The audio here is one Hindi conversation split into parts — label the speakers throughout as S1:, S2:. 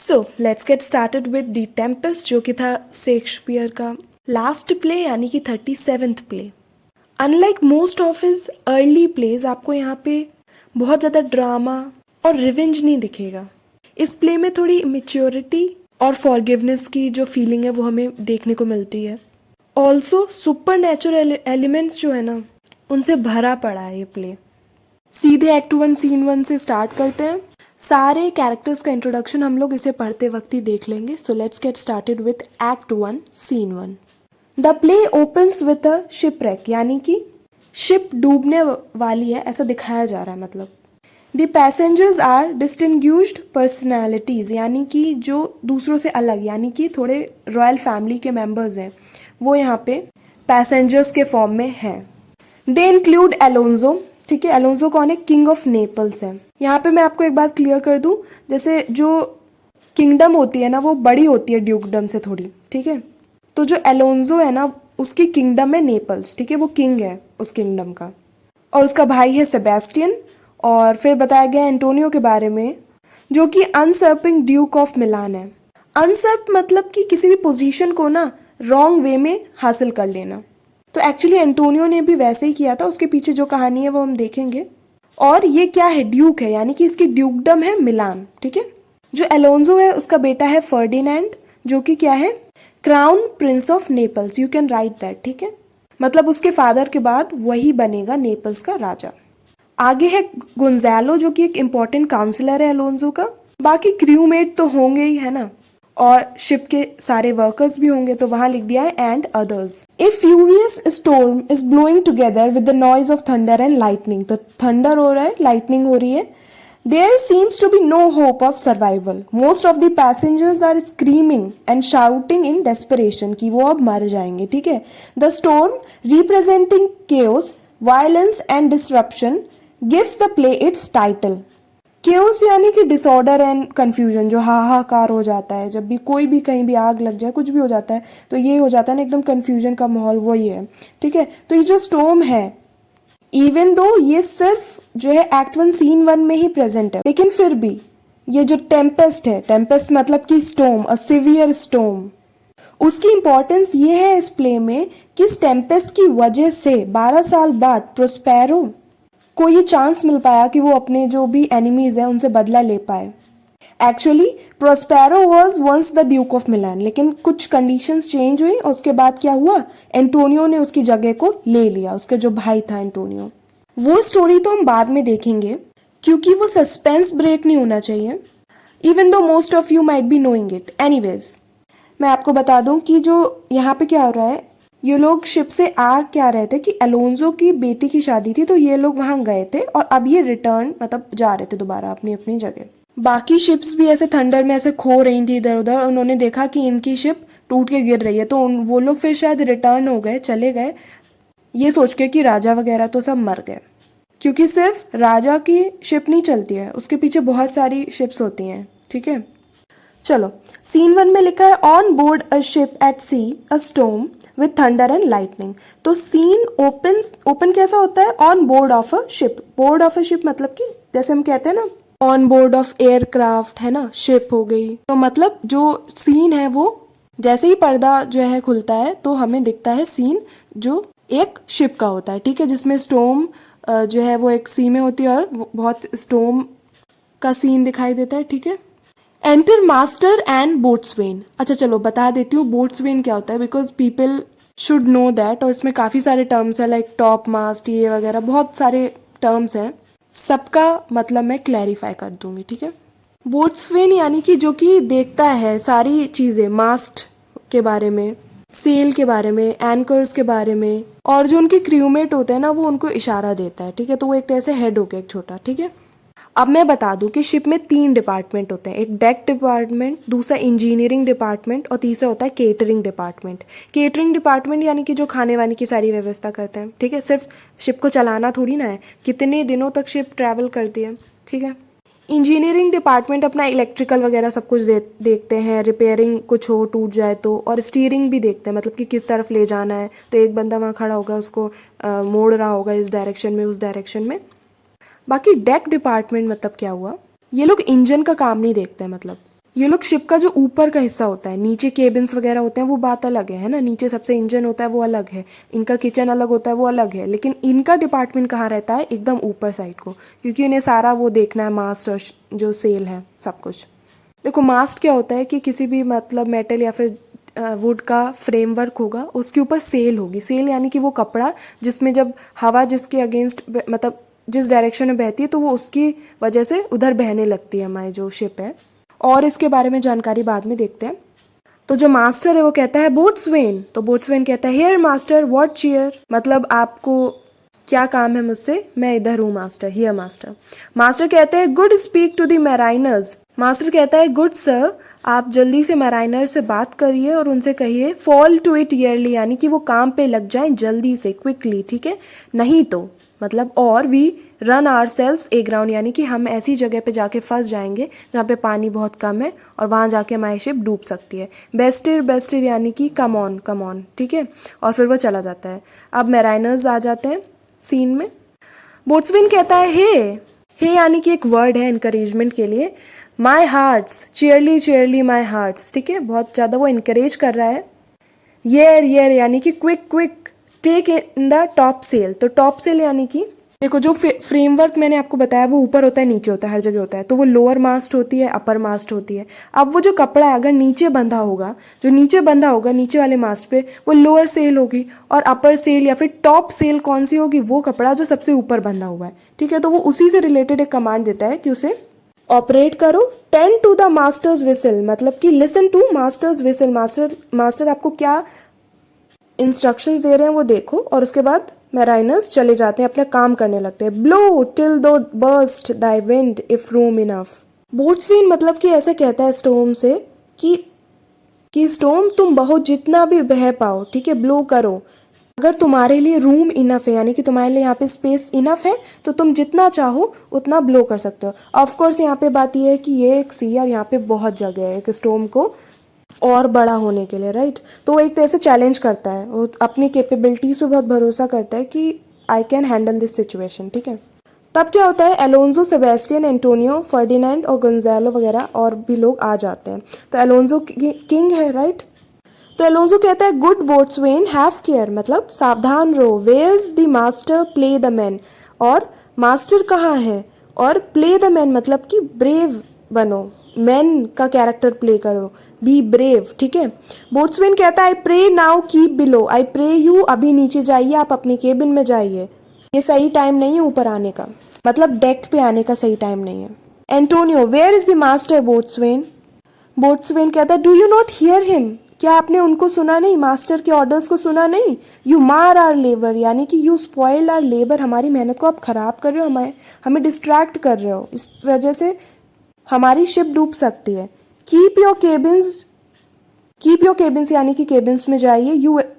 S1: So let's get started with the Tempest, जो कि था शेक्सपियर का लास्ट प्ले यानी कि 37th play. Unlike most of his early plays, आपको यहाँ पे बहुत ज़्यादा ड्रामा और रिवेंज नहीं दिखेगा। इस प्ले में थोड़ी मेच्योरिटी और फॉरगिवनेस की जो फीलिंग है वो हमें देखने को मिलती है। ऑल्सो सुपर नेचुरल एलिमेंट्स जो है ना, उनसे भरा पड़ा है ये प्ले। सीधे एक्ट 1 सीन 1 से स्टार्ट करते हैं। सारे कैरेक्टर्स का इंट्रोडक्शन हम लोग इसे पढ़ते वक्त ही देख लेंगे। So let's get started with act 1 scene 1। The play opens with a shipwreck, यानी कि शिप डूबने वाली है ऐसा दिखाया जा रहा है। मतलब the passengers are distinguished personalities, यानी कि जो दूसरों से अलग, यानी कि थोड़े रॉयल फैमिली के मेंबर्स हैं, वो यहाँ पे पैसेंजर्स के फॉर्म में हैं। They include Alonso. ठीक है, एलोन्जो कौन है? किंग ऑफ नेपल्स है। यहाँ पे मैं आपको एक बात क्लियर कर दूं, जैसे जो किंगडम होती है ना वो बड़ी होती है ड्यूकडम से थोड़ी। ठीक है, तो जो एलोन्जो है ना उसकी किंगडम है नेपल्स। ठीक है, वो किंग है उस किंगडम का, और उसका भाई है सेबेस्टियन। और फिर बताया गया एंटोनियो के बारे में, जो कि अनसर्पिंग ड्यूक ऑफ मिलान है। अनसर्प मतलब कि किसी भी पोजीशन को ना रॉन्ग वे में हासिल कर लेना। तो एक्चुअली एंटोनियो ने भी वैसे ही किया था। उसके पीछे जो कहानी है वो हम देखेंगे। और ये क्या है? ड्यूक है, यानी कि इसकी ड्यूकडम है मिलान। ठीक है, जो एलोन्जो है उसका बेटा है फर्डिनेंड, जो कि क्या है? Crown Prince of Naples. You can write that. ठीक है, मतलब उसके फादर के बाद वही बनेगा नेपल्स का राजा। आगे है गोंजालो, जो कि एक इम्पॉर्टेंट काउंसलर है एलोन्जो का। बाकी क्रूमेट तो होंगे ही, है ना, और शिप के सारे वर्कर्स भी होंगे, तो वहां लिख दिया है and others. A furious storm is blowing together with the noise of thunder and lightning. तो थंडर हो रहा है, लाइटनिंग हो रही है। There seems to be no hope of survival. Most of the passengers are screaming and shouting in desperation कि वो अब मर जाएंगे। ठीक है, the storm representing chaos, violence and disruption gives the play its title. Chaos यानी कि डिसऑर्डर एंड कंफ्यूजन, जो हाहाकार हो जाता है जब भी कोई भी कहीं भी आग लग जाए, कुछ भी हो जाता है तो ये हो जाता है ना एकदम कंफ्यूजन का माहौल, वही है। ठीक है, तो ये जो स्टॉर्म है, इवन दो ये सिर्फ जो है एक्ट 1 सीन 1 में ही प्रेजेंट है, लेकिन फिर भी ये जो टेम्पेस्ट है, टेम्पेस्ट मतलब कि स्टॉर्म, अ सिवियर स्टॉर्म, उसकी इंपॉर्टेंस ये है इस प्ले में कि इस टेम्पेस्ट की वजह से 12 साल बाद प्रोस्पेरो को ये चांस मिल पाया कि वो अपने जो भी एनिमीज हैं उनसे बदला ले पाए। Actually Prospero was once the duke of Milan, लेकिन कुछ कंडीशंस चेंज हुई और उसके बाद क्या हुआ, एंटोनियो ने उसकी जगह को ले लिया, उसका जो भाई था एंटोनियो। वो स्टोरी तो हम बाद में देखेंगे, क्योंकि वो सस्पेंस ब्रेक नहीं होना चाहिए, even though most of you might be knowing it. Anyways, मैं आपको बता दूं कि जो यहाँ पे क्या हो रहा है, ये लोग शिप से आ क्या रहे थे कि एलोन्जो की बेटी की शादी थी, तो ये लोग वहां गए थे और अब ये रिटर्न मतलब जा रहे थे दोबारा अपनी अपनी जगह। बाकी शिप्स भी ऐसे थंडर में ऐसे खो रही थी इधर उधर, उन्होंने देखा कि इनकी शिप टूट के गिर रही है, तो वो लोग फिर शायद रिटर्न हो गए, चले गए, ये सोच के कि राजा वगैरह तो सब मर गए। क्योंकि सिर्फ राजा की शिप नहीं चलती है, उसके पीछे बहुत सारी शिप्स होती हैं। ठीक है, चलो सीन 1 में लिखा है on board a ship at sea a storm with thunder and lightning. तो सीन ओपन कैसा होता है? On board of a ship. Board of a ship मतलब कि जैसे हम कहते हैं ना ऑन बोर्ड ऑफ एयरक्राफ्ट, है ना, शिप हो गई। तो मतलब जो सीन है वो जैसे ही पर्दा जो है खुलता है तो हमें दिखता है सीन जो एक शिप का होता है। ठीक है, जिसमें स्टॉर्म जो है वो एक सी में होती है और बहुत स्टॉर्म का सीन दिखाई देता है। ठीक है, एंटर मास्टर एंड बोट्सवेन। अच्छा चलो बता देती हूँ बोट्सवेन क्या होता है, because people should know that. और इसमें काफ़ी सारे टर्म्स है, लाइक टॉप मास्ट, ये वगैरह बहुत सारे टर्म्स हैं, सबका मतलब मैं क्लैरिफाई कर दूंगी। ठीक है, बोट्सवेन यानी कि जो कि देखता है सारी चीज़ें, मास्ट के बारे में, सेल के बारे में, एंकर्स के बारे में, और जो उनके क्रूमेट होते हैं ना वो उनको इशारा देता है। ठीक है, तो वो एक तरह से हेड हो गया एक छोटा। ठीक है, अब मैं बता दूं कि शिप में 3 डिपार्टमेंट होते हैं, एक डेक डिपार्टमेंट, दूसरा इंजीनियरिंग डिपार्टमेंट और तीसरा होता है केटरिंग डिपार्टमेंट। केटरिंग डिपार्टमेंट यानी कि जो खाने वाने की सारी व्यवस्था करते हैं। ठीक है, सिर्फ शिप को चलाना थोड़ी ना है, कितने दिनों तक शिप ट्रैवल करती है। ठीक है, इंजीनियरिंग डिपार्टमेंट अपना इलेक्ट्रिकल वगैरह सब कुछ देखते हैं, रिपेयरिंग कुछ हो टूट जाए तो, और स्टीयरिंग भी देखते हैं, मतलब कि किस तरफ ले जाना है, तो एक बंदा वहाँ खड़ा होगा, उसको मोड़ रहा होगा इस डायरेक्शन में उस डायरेक्शन में। बाकी डेक डिपार्टमेंट मतलब क्या हुआ, ये लोग इंजन का काम नहीं देखते हैं, मतलब ये लोग शिप का जो ऊपर का हिस्सा होता है, नीचे केबिन्स वगैरह होते हैं, वो बात अलग है ना, नीचे सबसे इंजन होता है वो अलग है, इनका किचन अलग होता है वो अलग है, लेकिन इनका डिपार्टमेंट कहाँ रहता है, एकदम ऊपर साइड को, क्योंकि इन्हें सारा वो देखना है, मास्ट और जो सेल है सब कुछ। देखो मास्ट क्या होता है कि किसी भी मतलब मेटल या फिर वुड का फ्रेमवर्क होगा, उसके ऊपर सेल होगी। सेल यानी कि वो कपड़ा जिसमें जब हवा जिसके अगेंस्ट मतलब जिस डायरेक्शन में बहती है तो वो उसकी वजह से उधर बहने लगती है हमारी जो शिप है। और इसके बारे में जानकारी बाद में देखते हैं। तो जो मास्टर है वो कहता है बोट्सवेन, तो बोट्सवेन कहता है हियर मास्टर व्हाट चीयर, मतलब आपको क्या काम है मुझसे, मैं इधर हूँ मास्टर, हियर मास्टर। मास्टर कहते हैं good speak to the mariners, master कहता है गुड सर, आप जल्दी से मैराइनर से बात करिए और उनसे कहिए फॉल टू इट ईयरली, यानी कि वो काम पे लग जाएं जल्दी से, क्विकली, ठीक है, नहीं तो मतलब और we run our sails aground, यानी कि हम ऐसी जगह पे जाके फंस जाएंगे जहाँ पे पानी बहुत कम है और वहाँ जाके हमारी शिप डूब सकती है। बेस्टिर बेस्टिर यानी कि कम ऑन, ठीक है, और फिर वो चला जाता है। अब मैराइनर्स आ जाते हैं सीन में। बोट्सविन कहता है हे यानी कि एक वर्ड है इनकरेजमेंट के लिए, माई हार्ट्स चीयरली चीयरली माई हार्ट्स, ठीक है, बहुत ज़्यादा वो इनकरेज कर रहा है। येर यानी कि quick quick take in the topsail, तो टॉप सेल यानी कि देखो जो फ्रेमवर्क मैंने आपको बताया वो ऊपर होता है नीचे होता है हर जगह होता है, तो वो लोअर मास्ट होती है अपर मास्ट होती है। अब वो जो कपड़ा है अगर नीचे बंधा होगा, जो नीचे बंधा होगा नीचे वाले मास्ट पे, वो लोअर सेल होगी, और अपर सेल या फिर टॉप सेल कौन सी होगी, वो कपड़ा जो सबसे ऊपर बंधा हुआ है, ठीक है। तो वो उसी से रिलेटेड एक कमांड देता है कि उसे ऑपरेट करो। Tend to the master's whistle, मतलब कि listen to master's whistle, master आपको क्या इंस्ट्रक्शंस दे रहे हैं वो देखो, और उसके बाद मैराइनर्स चले जाते हैं अपना काम करने लगते हैं। Blow till thou burst thy wind if room enough, boatswain मतलब कि ऐसे कहता है स्टोम से कि स्टोम तुम बहुत जितना भी बह पाओ, ठीक है, ब्लो करो, अगर तुम्हारे लिए रूम इनफ है, यानी कि तुम्हारे लिए यहाँ पे स्पेस इनफ है, तो तुम जितना चाहो उतना ब्लो कर सकते हो। ऑफ कोर्स यहाँ पे बात यह है कि ये एक सी और यहाँ पे बहुत जगह है एक स्टोम को और बड़ा होने के लिए, राइट। तो वो एक तरह से चैलेंज करता है, वो अपनी कैपेबिलिटीज पे बहुत भरोसा करता है कि I can handle this situation, ठीक है। तब क्या होता है, एलोन्जो, सेबेस्टियन, एंटोनियो, फर्डिनेंड और गोंजालो वगैरह और भी लोग आ जाते हैं। तो एलोन्जो किंग है, राइट। तो एलोन्जो कहता है गुड बोट्सवेन हैव केयर, मतलब सावधान रहो। Where's the master play the man, और मास्टर कहाँ है, और प्ले द मैन मतलब कि ब्रेव बनो, मैन का कैरेक्टर प्ले करो, बी ब्रेव, ठीक है। बोट्सवेन कहता है I pray now keep below, I pray you, अभी नीचे जाइए, आप अपनी केबिन में जाइए, ये सही टाइम नहीं है ऊपर आने का, मतलब डेक पे आने का सही टाइम नहीं है। Antonio where is the master boatswain, boatswain कहता है do you not hear him, क्या आपने उनको सुना नहीं, मास्टर के ऑर्डर्स को सुना नहीं। यू मार आर लेबर, यानी कि यू स्पॉइल आर लेबर, हमारी मेहनत को आप खराब कर रहे हो, हमें डिस्ट्रैक्ट कर रहे हो, इस वजह से हमारी शिप डूब सकती है। कीप योर केबिन्स यानी कि केबिन्स में जाइए।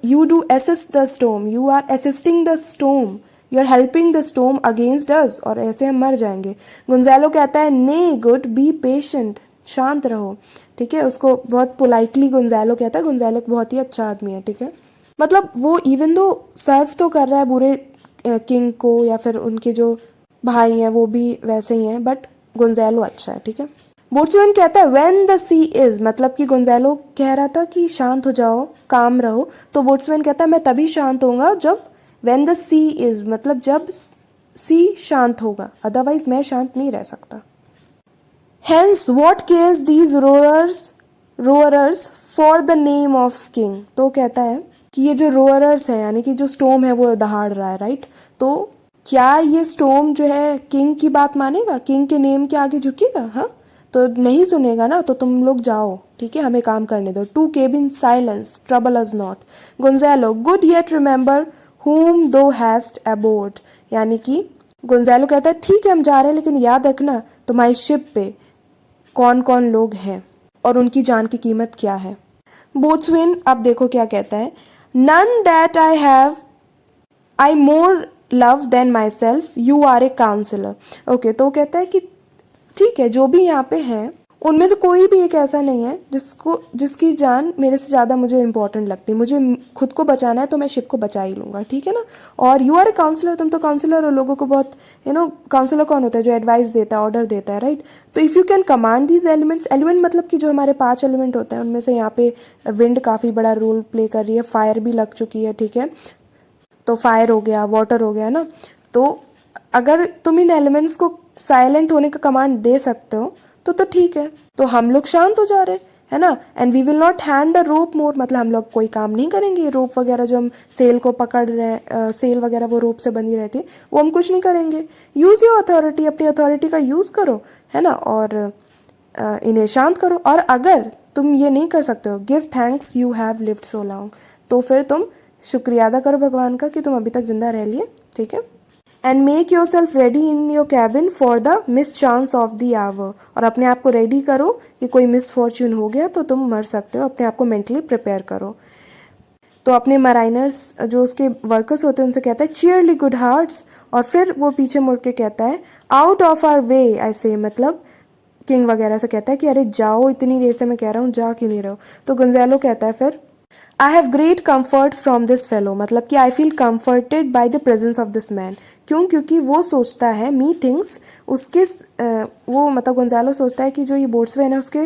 S1: You do assist the storm, you are assisting the storm, you are helping the storm against us, और ऐसे हम मर जाएंगे। गोंजालो कहता है ने गुड बी पेशेंट, शांत रहो, ठीक है, उसको बहुत पोलाइटली गोंजालो कहता है। गोंजालो बहुत ही अच्छा आदमी है, ठीक है, मतलब वो इवन दो सर्व तो कर रहा है बुरे किंग को या फिर उनके जो भाई हैं वो भी वैसे ही हैं, बट गोंजालो अच्छा है, ठीक है। बोट्सवेन कहता है व्हेन द सी इज, मतलब कि गोंजालो कह रहा था कि शांत हो जाओ, काम रहो, तो बोट्सवेन कहता है मैं तभी शांत होऊंगा जब व्हेन द सी इज, मतलब जब सी शांत होगा, अदरवाइज मैं शांत नहीं रह सकता। Hence what cares these roarers for the name of king, तो कहता है कि ये जो रोअरर्स है यानी कि जो स्टोम है वो दहाड़ रहा है, राइट, तो क्या ये स्टोम जो है किंग की बात मानेगा, किंग के नेम के आगे झुकेगा, हाँ, तो नहीं सुनेगा ना, तो तुम लोग जाओ, ठीक है, हमें काम करने दो। To cabin silence trouble us not, Gonzalo good yet remember whom thou hast aboard, यानी कि गोंजालो कहता है ठीक है हम जा रहे हैं, लेकिन याद रखना तुम्हारी शिप पे कौन कौन लोग हैं और उनकी जान की कीमत क्या है। बोट्सवेन अब देखो क्या कहता है, none that I have I more love than myself, you are a counsellor. Okay, तो कहता है कि ठीक है जो भी यहाँ पे हैं उनमें से कोई भी एक ऐसा नहीं है जिसकी जान मेरे से ज़्यादा मुझे इंपॉर्टेंट लगती। मुझे खुद को बचाना है तो मैं शिप को बचा ही लूँगा, ठीक है ना। और यू आर ए काउंसलर, तुम तो काउंसलर हो, लोगों को बहुत काउंसलर कौन होता है? जो एडवाइस देता है, ऑर्डर देता है, राइट। तो if you can command these elements, element मतलब कि जो हमारे 5 एलिमेंट होते हैं उनमें से यहाँ पे विंड काफ़ी बड़ा रोल प्ले कर रही है, फायर भी लग चुकी है, ठीक है। तो फायर हो गया, वाटर हो गया ना। तो अगर तुम इन एलिमेंट्स को साइलेंट होने का कमांड दे सकते हो तो ठीक है। तो हम लोग शांत हो जा रहे हैं, है ना। And we will not hand the rope more, मतलब हम लोग कोई काम नहीं करेंगे। रोप वगैरह जो हम सेल को पकड़ रहे हैं, सेल वगैरह वो रोप से बंधी रहती है, वो हम कुछ नहीं करेंगे। यूज़ योर अथॉरिटी, अपनी अथॉरिटी का यूज़ करो, है ना, और इन्हें शांत करो। और अगर तुम ये नहीं कर सकते हो, give thanks you have lived so long, तो फिर तुम शुक्रिया अदा करो भगवान का कि तुम अभी तक जिंदा रह लिए, ठीक है। And make yourself ready in your cabin for the mischance of the hour, और अपने आप को रेडी करो कि कोई मिस फॉर्च्यून हो गया तो तुम मर सकते हो, अपने आप को मेंटली प्रिपेयर करो। तो अपने मराइनर्स जो उसके वर्कर्स होते हैं उनसे कहता है चीयरली गुड हार्ट्स, और फिर वो पीछे मुड़ के कहता है आउट ऑफ आवर वे ऐसे, मतलब किंग वगैरह से कहता है कि अरे जाओ, इतनी देर से मैं कह रहा हूँ, जा क्यों नहीं रहो। तो गोंजालो कहता है फिर I have great comfort from this fellow, मतलब कि I feel comforted by the presence of this man. क्यों? क्योंकि वो सोचता है, मी थिंग्स, उसके वो मतलब गोंजालो सोचता है कि जो ये बोट्सवैन है उसके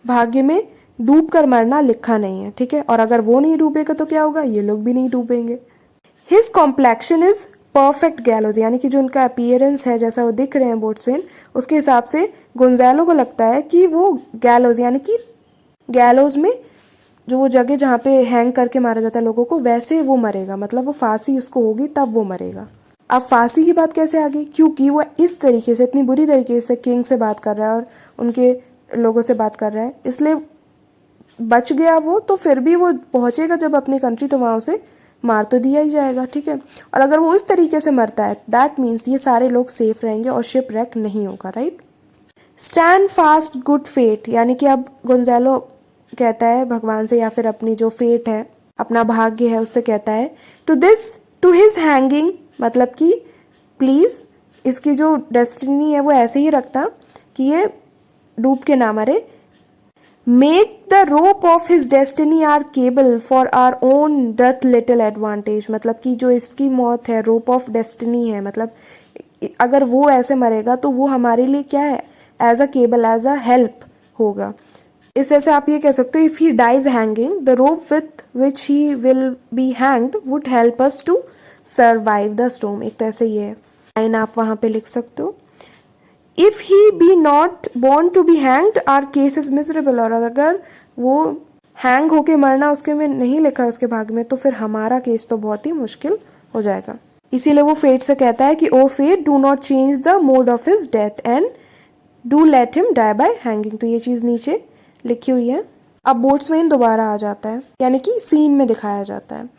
S1: भाग्य में डूब कर मरना लिखा नहीं है, ठीक है। और अगर वो नहीं डूबेगा तो क्या होगा? ये लोग भी नहीं डूबेंगे। His complexion is perfect gallows, यानी कि जो उनका अपीयरेंस है, जैसा वो दिख रहे हैं बोट्सवैन, उसके हिसाब से गोंजालो को लगता है कि वो गैलोज, यानी कि गैलोज में जो वो जगह जहाँ पे हैंग करके मारा जाता है लोगों को, वैसे वो मरेगा, मतलब वो फांसी उसको होगी तब वो मरेगा। अब फांसी की बात कैसे आ गई? क्योंकि वो इस तरीके से, इतनी बुरी तरीके से किंग से बात कर रहा है और उनके लोगों से बात कर रहा है, इसलिए बच गया वो। तो फिर भी वो पहुंचेगा जब अपनी कंट्री, तो वहाँ उसे मार तो दिया ही जाएगा, ठीक है। और अगर वो इस तरीके से मरता है, दैट मीन्स ये सारे लोग सेफ रहेंगे और शिप wreck नहीं होगा, right. Stand fast good fate, यानी कि अब गोंजालो कहता है भगवान से, या फिर अपनी जो फेट है, अपना भाग्य है, उससे कहता है टू हिज हैंगिंग, मतलब कि प्लीज इसकी जो डेस्टिनी है वो ऐसे ही रखना कि ये डूब के ना मरे। Make the rope of his destiny our cable for our own doth little advantage, मतलब कि जो इसकी मौत है, रोप ऑफ डेस्टिनी है, मतलब अगर वो ऐसे मरेगा तो वो हमारे लिए क्या है? As a cable, as a help होगा। इस ऐसे आप ये कह सकते हो, if he dies hanging the rope with which he will be hanged would help us to survive the storm. एक तरह से ये लाइन आप वहां पे लिख सकते हो, if he be not born to be hanged our case is miserable, और अगर वो हैंग होके मरना उसके में नहीं लिखा है उसके भाग में, तो फिर हमारा केस तो बहुत ही मुश्किल हो जाएगा। इसीलिए वो फेट से कहता है कि O fate do not change the mode of his death and do let him die by hanging. तो ये चीज नीचे लिखी हुई है। अब बोट्सवैन दोबारा आ जाता है, यानी कि सीन में दिखाया जाता है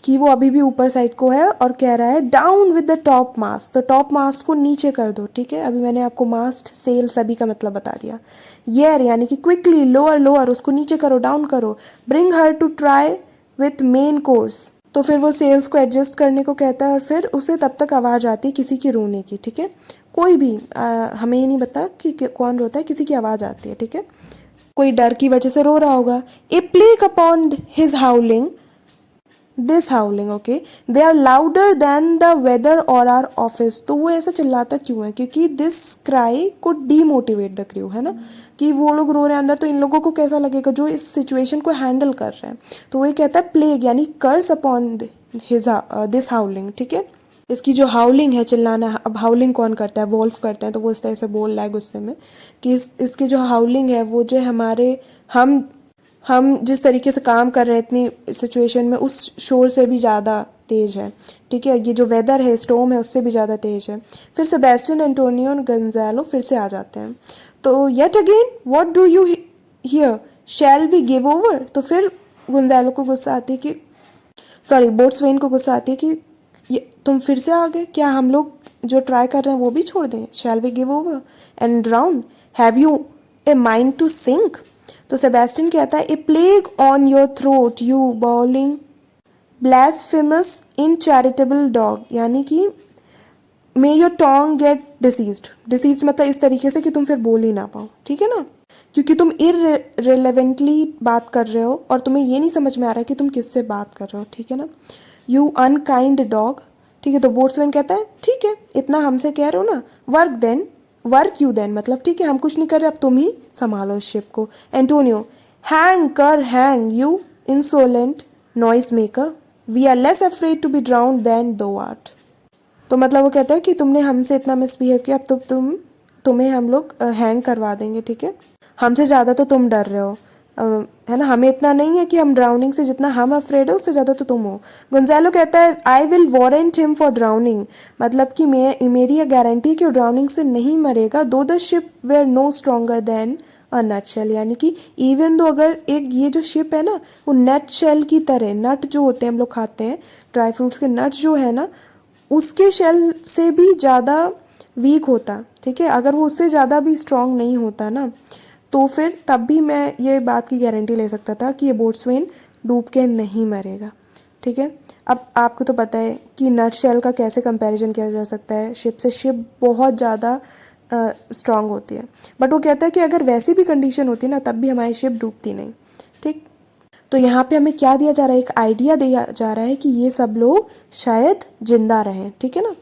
S1: कि वो अभी भी ऊपर साइड को है और कह रहा है डाउन विद द टॉप मास्ट, तो टॉप मास्ट को नीचे कर दो, ठीक है। अभी मैंने आपको मास्ट, सेल सभी का मतलब बता दिया। येर यानी कि क्विकली, लोअर लोअर, उसको नीचे करो, डाउन करो। Bring her to try with main course, तो फिर वो सेल्स को एडजस्ट करने को कहता है और फिर उसे तब तक आवाज आती है किसी की रोने की, ठीक है। कोई भी हमें ये नहीं पता कि कौन रोता है, किसी की आवाज आती है, ठीक है। कोई डर की वजह से रो रहा होगा। A plague upon his howling, this howling, okay, they are louder than the weather or our office. तो वो ऐसा चिल्लाता क्यों है? क्योंकि this cry could demotivate the crew, है ना, कि वो लोग रो रहे हैं अंदर, तो इन लोगों को कैसा लगेगा जो इस सिचुएशन को हैंडल कर रहे हैं। तो वो कहता है प्लेग यानी कर्स अपॉन हिज दिस हाउलिंग, ठीक है। इसकी जो हाउलिंग है, चिल्लाना, अब हाउलिंग कौन करता है? वोल्फ करते हैं, तो वो इस तरह से बोल रहा है गुस्से में कि इसकी जो हाउलिंग है वो जो हमारे हम जिस तरीके से काम कर रहे हैं इतनी सिचुएशन में, उस शोर से भी ज़्यादा तेज है, ठीक है। ये जो वेदर है, स्टॉर्म है, उससे भी ज़्यादा तेज है। फिर सेबेस्टियन, एंटोनियो और गोंजालो फिर से आ जाते हैं। तो yet again what do you here, shall we give over. तो फिर गोंजालो को गुस्सा आती है कि, सॉरी, बोट्सवैन को गुस्सा आती है कि ये तुम फिर से आ गए, क्या हम लोग जो ट्राई कर रहे हैं वो भी छोड़ दें? Shall we give over and drown, have you a mind to sink. तो सेबेस्टियन कहता है a plague on your throat you bawling blasphemous incharitable dog, यानी कि may your tongue get diseased, diseased मतलब इस तरीके से कि तुम फिर बोल ही ना पाओ, ठीक है ना, क्योंकि तुम इररिलेवेंटली बात कर रहे हो और तुम्हें ये नहीं समझ में आ रहा है कि तुम किससे बात कर रहे हो, ठीक है ना। यू अनकाइंड डॉग, ठीक है, तो बोट्समैन कहता है ठीक है इतना हमसे कह रहे हो ना, वर्क यू देन, मतलब ठीक है हम कुछ नहीं कर रहे, अब तुम ही संभालो इस शिप को। Antonio, hang you insolent noisemaker, we are less afraid to be drowned than thou art. तो मतलब वो कहता है कि तुमने हमसे इतना मिसबिहेव किया, अब तो तुम्हें हम लोग हैंग करवा देंगे, ठीक है, हमसे ज़्यादा तो तुम डर रहे हो, है ना, हमें इतना नहीं है कि हम ड्राउनिंग से जितना हम अफ्रेड हो उससे ज़्यादा तो तुम हो। गोंजालो कहता है I will warrant him for drowning, मतलब कि मेरी ये गारंटी है कि वो ड्राउनिंग से नहीं मरेगा, though the ship were no stronger than a nutshell, यानी कि इवन दो अगर एक ये जो शिप है ना वो नट शेल की तरह, नट जो होते हैं हम लोग खाते हैं ड्राई फ्रूट्स के नट जो है ना उसके शेल से भी ज़्यादा वीक होता, ठीक है, अगर वो उससे ज़्यादा भी स्ट्रांग नहीं होता ना तो फिर तब भी मैं ये बात की गारंटी ले सकता था कि ये बोट्सवेन डूब के नहीं मरेगा, ठीक है। अब आपको तो पता है कि नट शेल का कैसे कंपैरिजन किया जा सकता है, शिप से शिप बहुत ज़्यादा स्ट्रांग होती है, बट वो कहता है कि अगर वैसी भी कंडीशन होती ना तब भी हमारी शिप डूबती नहीं, ठीक। तो यहाँ पे हमें क्या दिया जा रहा है, एक आइडिया दिया जा रहा है कि ये सब लोग शायद जिंदा रहें, ठीक है ना,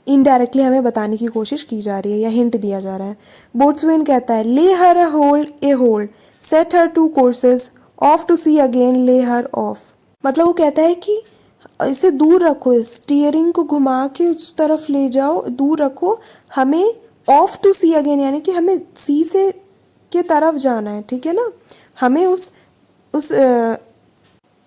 S1: इनडायरेक्टली हमें बताने की कोशिश की जा रही है या हिंट दिया जा रहा है। बोट्सवेन कहता है lay her a hold set her two courses off to sea again lay her of, मतलब वो कहता है कि इसे दूर रखो, स्टीयरिंग को घुमा के उस तरफ ले जाओ, दूर रखो, हमें ऑफ टू सी अगेन यानी कि हमें सी से के तरफ जाना है, ठीक है ना, हमें उस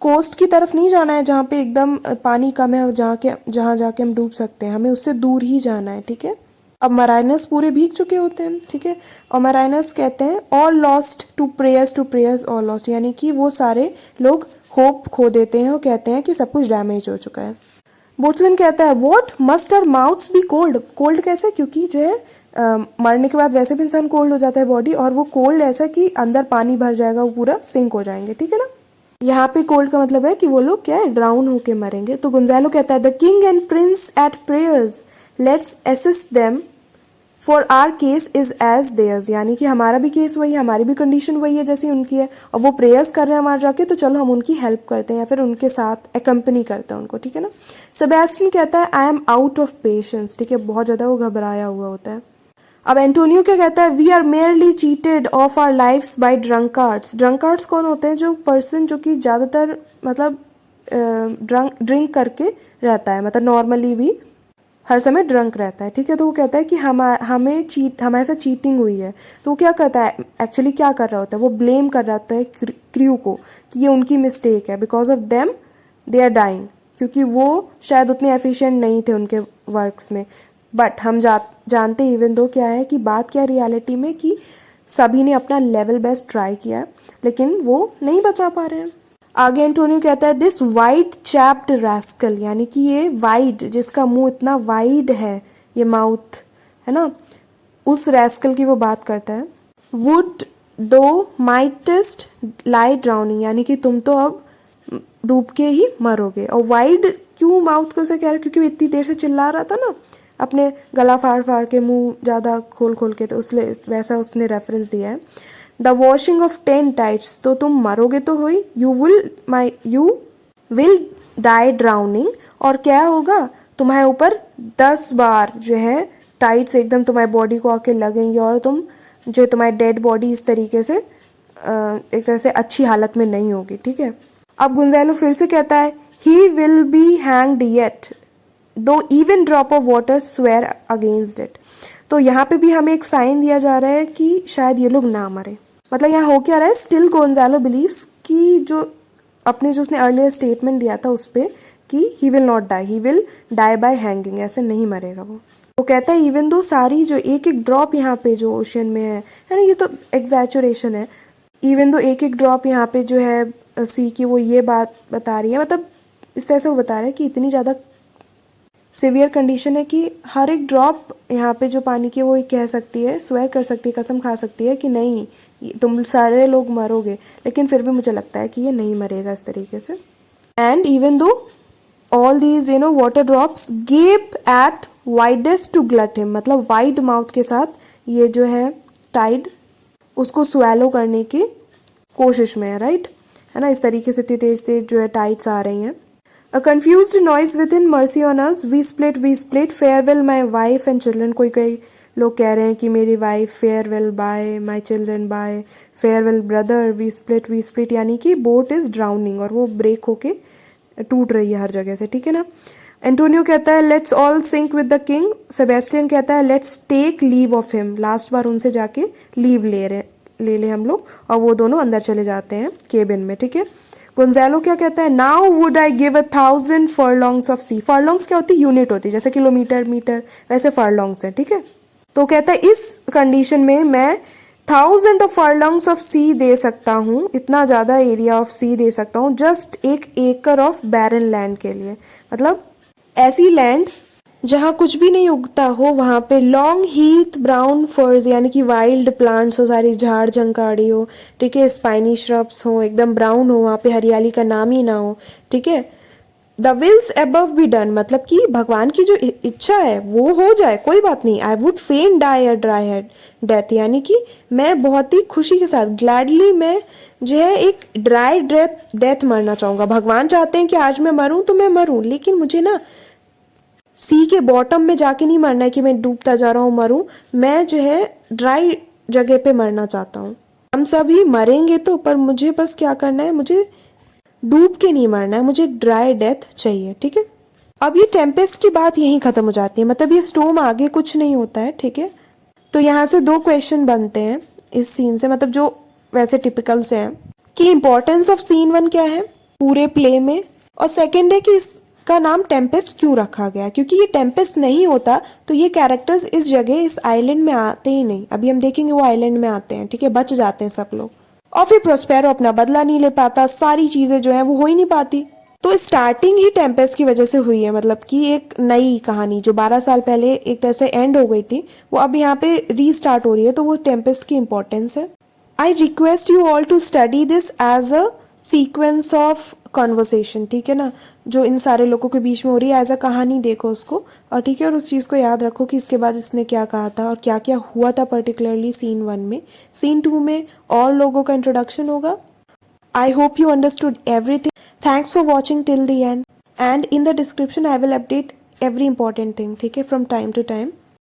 S1: कोस्ट की तरफ नहीं जाना है जहाँ पे एकदम पानी कम है और जहाँ जाके हम डूब सकते हैं, हमें उससे दूर ही जाना है, ठीक है। अब मराइनस पूरे भीग चुके होते हैं, ठीक है, और मराइनस कहते हैं all lost to prayers all lost, यानी कि वो सारे लोग होप खो देते हैं और कहते हैं कि सब कुछ डैमेज हो चुका है। बोट्समैन कहता है what must our mouths be cold, cold कैसे, क्योंकि जो है मरने के बाद वैसे भी इंसान कोल्ड हो जाता है बॉडी, और वो कोल्ड ऐसा कि अंदर पानी भर जाएगा, वो पूरा सिंक हो जाएंगे, ठीक है ना। यहाँ पे कोल्ड का मतलब है कि वो लोग क्या है ड्राउन होके मरेंगे। तो गोंजालो कहता है the king and prince at prayers let's assist them for our case is as theirs, यानी कि हमारा भी केस वही है, हमारी भी कंडीशन वही है जैसी उनकी है, और वो प्रेयर्स कर रहे हैं हमारे जाके, तो चलो हम उनकी हेल्प करते हैं या फिर उनके साथ एकम्पनी करते हैं उनको, ठीक है ना। सेबेस्टियन कहता है I am out of patience, ठीक है, बहुत ज़्यादा वो घबराया हुआ होता है। अब एंटोनियो क्या कहता है we are merely cheated of our lives by drunkards, drunkards कौन होते हैं, जो पर्सन जो कि ज़्यादातर मतलब ड्रिंक करके रहता है, मतलब नॉर्मली भी हर समय ड्रंक रहता है, ठीक है, तो वो कहता है कि हमारे साथ चीटिंग हुई है। तो वो क्या करता है, एक्चुअली क्या कर रहा होता है, वो ब्लेम कर रहा होता है क्रू को कि ये उनकी मिस्टेक है, because of them they are dying, क्योंकि वो शायद उतने एफिशिएंट नहीं थे उनके वर्क्स में। बट हम जानते इवन दो क्या है कि बात क्या रियलिटी में कि सभी ने अपना लेवल बेस्ट ट्राई किया है लेकिन वो नहीं बचा पा रहे हैं। आगे एंटोनियो कहता है दिस वाइड चैप्ड रास्कल, यानी कि ये वाइड, जिसका मुंह इतना वाइड है, ये माउथ है ना, उस रैस्कल की वो बात करता है। वुड दो माइटेस्ट लाई ड्राउनिंग, यानी कि तुम तो अब डूब के ही मरोगे। और वाइड क्यों माउथ को से कह रहा है, क्योंकि वो इतनी देर से चिल्ला रहा था ना, अपने गला फाड़ फाड़ के, मुंह ज़्यादा खोल खोल के, तो उसने वैसा उसने रेफरेंस दिया है। द वॉशिंग ऑफ 10 टाइट्स, तो तुम मरोगे तो हो ही, यू विल डाई ड्राउनिंग, और क्या होगा तुम्हारे ऊपर 10 बार जो है टाइट्स एकदम तुम्हारी बॉडी को आके लगेंगे, और तुम जो तुम्हारी डेड बॉडी इस तरीके से एक तरह से अच्छी हालत में नहीं होगी, ठीक है। अब गुंजालो फिर से कहता है he will be hanged yet though even drop of water swear against it. तो यहाँ पे भी हमें एक साइन दिया जा रहा है कि शायद ये लोग ना मरे, मतलब यहाँ हो क्या रहा है, स्टिल गोंजालो बिलीव्स कि जो उसने अर्लियर स्टेटमेंट दिया था उस पर कि he will not die, he will die by hanging, ऐसे नहीं मरेगा वो। वो कहता है इवन दो सारी जो एक एक ड्रॉप यहाँ पे जो ओशन में है ना, ये तो एग्जैचुरेशन है, इवन दो एक एक ड्रॉप यहाँ पे जो है सी की वो ये बात बता रही है, मतलब इस तरह से वो बता रहा है कि इतनी ज़्यादा सिवियर कंडीशन है कि हर एक ड्रॉप यहाँ पे जो पानी की वो कह सकती है, स्वेयर कर सकती है, कसम खा सकती है कि नहीं तुम सारे लोग मरोगे, लेकिन फिर भी मुझे लगता है कि ये नहीं मरेगा इस तरीके से। And even though all these water drops gape at widest to glut him, मतलब वाइड माउथ के साथ ये जो है टाइड उसको स्वेलो करने की कोशिश में है, राइट, है ना। इस तरीके से इतनी तेज तेज जो है टाइड्स आ रही हैं। A confused noise within mercy on us, we split farewell my wife and children. कोई कई लोग कह रहे हैं कि मेरी wife, farewell bye, my children bye, farewell brother, we split, यानी कि बोट इज ड्राउनिंग, और वो ब्रेक होके टूट रही है हर जगह से, ठीक है ना। एंटोनियो कहता है let's all sink with the king. Sebastian कहता है let's take leave of him, last बार उनसे जाके लीव ले हम लोग, और वो दोनों अंदर चले जाते हैं केबिन में, ठीक है। गोंजालो क्या कहता है, now would I give 1,000 furlongs of sea. Furlongs क्या होती है, यूनिट होती है, जैसे किलोमीटर, मीटर, वैसे फर्लॉन्ग्स है, ठीक है। तो कहता है इस कंडीशन में मैं 1,000 ऑफ फर्लॉन्ग्स ऑफ सी दे सकता हूँ, इतना ज़्यादा एरिया ऑफ सी दे सकता हूँ, जस्ट 1 एकड़ ऑफ बैरन लैंड के लिए, मतलब ऐसी लैंड जहाँ कुछ भी नहीं उगता हो, वहाँ पे लॉन्ग हीथ ब्राउन फर्स यानी कि वाइल्ड प्लांट्स हो, सारी झाड़ झंकाड़ी हो, ठीक है, स्पाइनी श्रब्स हो, एकदम ब्राउन हो, वहाँ पे हरियाली का नाम ही ना हो, ठीक है। The wills above be done, मतलब कि भगवान की जो इच्छा है वो हो जाए, कोई बात नहीं। I would fain die a dry head death, यानी कि मैं बहुत ही खुशी के साथ, ग्लैडली मैं जो है एक ड्राई डेथ मरना चाहूँगा। भगवान चाहते हैं कि आज मैं मरूं तो मैं मरूं, लेकिन मुझे ना सी के बॉटम में जाके नहीं मरना है कि मैं डूबता जा रहा हूँ मरूं, मैं जो है ड्राई जगह पे मरना चाहता हूँ। हम सभी मरेंगे तो, पर मुझे बस क्या करना है, मुझे डूब के नहीं मरना है, मुझे ड्राई डेथ चाहिए, ठीक है। अब ये टेम्पेस्ट की बात यहीं खत्म हो जाती है, मतलब ये स्टॉर्म आगे कुछ नहीं होता है, ठीक है। तो यहाँ से 2 क्वेश्चन बनते हैं इस सीन से, मतलब जो वैसे टिपिकल से हैं, कि इंपॉर्टेंस ऑफ सीन 1 क्या है पूरे प्ले में, और सेकेंड है कि इसका नाम टेम्पेस्ट क्यों रखा गया, क्योंकि ये टेम्पेस्ट नहीं होता तो ये कैरेक्टर्स इस जगह, इस आइलैंड में आते ही नहीं। अभी हम देखेंगे वो आइलैंड में आते हैं, ठीक है, बच जाते हैं सब लोग, और फिर प्रोस्पेरो अपना बदला नहीं ले पाता, सारी चीजें जो है वो हो ही नहीं पाती। तो स्टार्टिंग ही टेम्पेस्ट की वजह से हुई है, मतलब कि एक नई कहानी जो 12 साल पहले एक तरह से एंड हो गई थी, वो अब यहाँ पे रीस्टार्ट हो रही है, तो वो टेम्पेस्ट की इंपॉर्टेंस है। I request you all to study this as a sequence of conversation, ठीक है ना, जो इन सारे लोगों के बीच में हो रही है, एज अ कहानी देखो उसको, और ठीक है, और उस चीज़ को याद रखो कि इसके बाद इसने क्या कहा था और क्या क्या हुआ था पर्टिकुलरली सीन 1 में। सीन 2 में और लोगों का इंट्रोडक्शन होगा। I hope you understood everything. Thanks for watching till the end. And in the description I will update every important thing, ठीक है, from time to time.